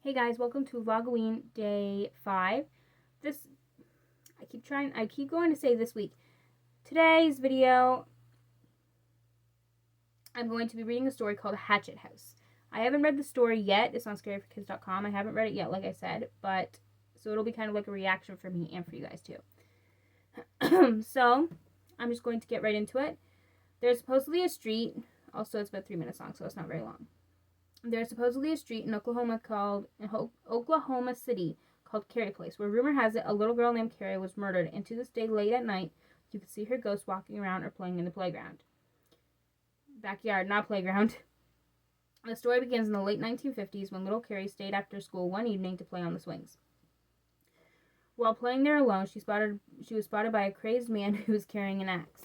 Hey guys, welcome to VLOGOWEEN day 5. I keep going to say this week. Today's video, I'm going to be reading a story called HATCHET House. I haven't read the story yet. It's on scaryforkids.com. I haven't read it yet, like I said, so it'll be kind of like a reaction for me and for you guys too. So, I'm just going to get right into it. There's supposedly a street, also it's about 3 minutes long, so it's not very long. There's supposedly a street in Oklahoma City called Carrie Place, where rumor has it a little girl named Carrie was murdered, and to this day, late at night, you can see her ghost walking around or playing in the playground. Backyard, not playground. The story begins in the late 1950s when little Carrie stayed after school one evening to play on the swings. While playing there alone, she was spotted by a crazed man who was carrying an axe.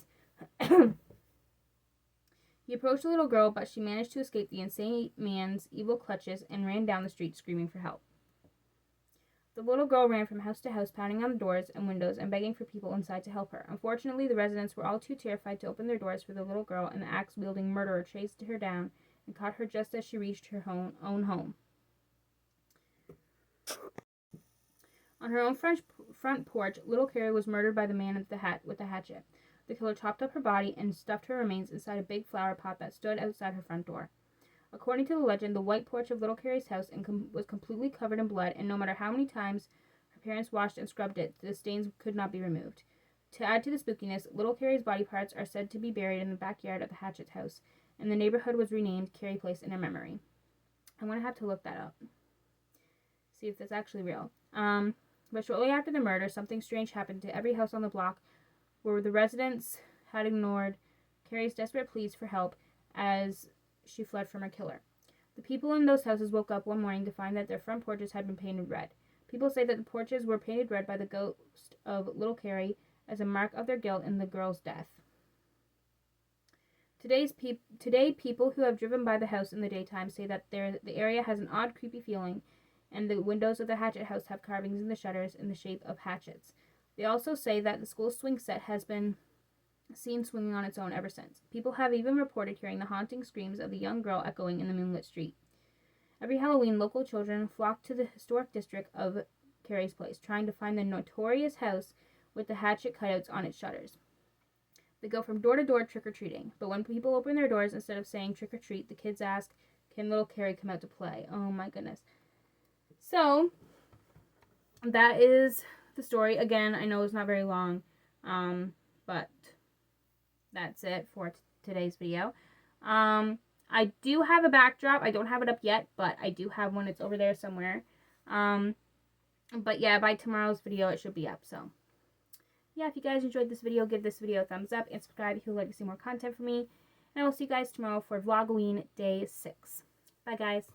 He approached the little girl, but she managed to escape the insane man's evil clutches and ran down the street screaming for help. The little girl ran from house to house, pounding on the doors and windows and begging for people inside to help her. Unfortunately, the residents were all too terrified to open their doors for the little girl, and the axe-wielding murderer chased her down and caught her just as she reached her own home. On her own front porch, little Carrie was murdered by the man with the hatchet. The killer chopped up her body and stuffed her remains inside a big flower pot that stood outside her front door. According to the legend, the white porch of little Carrie's house was completely covered in blood, and no matter how many times her parents washed and scrubbed it, the stains could not be removed. To add to the spookiness, little Carrie's body parts are said to be buried in the backyard of the Hatchet house, and the neighborhood was renamed Carrie Place in her memory. I'm going to have to look that up. See if that's actually real. But shortly after the murder, something strange happened to every house on the block, where the residents had ignored Carrie's desperate pleas for help as she fled from her killer. The people in those houses woke up one morning to find that their front porches had been painted red. People say that the porches were painted red by the ghost of little Carrie as a mark of their guilt in the girl's death. Today, people who have driven by the house in the daytime say that the area has an odd, creepy feeling, and the windows of the Hatchet house have carvings in the shutters in the shape of hatchets. They also say that the school swing set has been seen swinging on its own ever since. People have even reported hearing the haunting screams of the young girl echoing in the moonlit street. Every Halloween, local children flock to the historic district of Carrie's Place, trying to find the notorious house with the hatchet cutouts on its shutters. They go from door to door trick-or-treating, but when people open their doors, instead of saying trick-or-treat, the kids ask, "Can little Carrie come out to play?" Oh my goodness. So, that is the story. Again, I know it's not very long, but that's it for today's video. I do have a backdrop. I don't have it up yet, but I do have one. It's over there somewhere. But yeah, by tomorrow's video, it should be up. So yeah, if you guys enjoyed this video, give this video a thumbs up and subscribe if you would like to see more content from me. And I will see you guys tomorrow for VLOGOWEEN day 6. Bye, guys.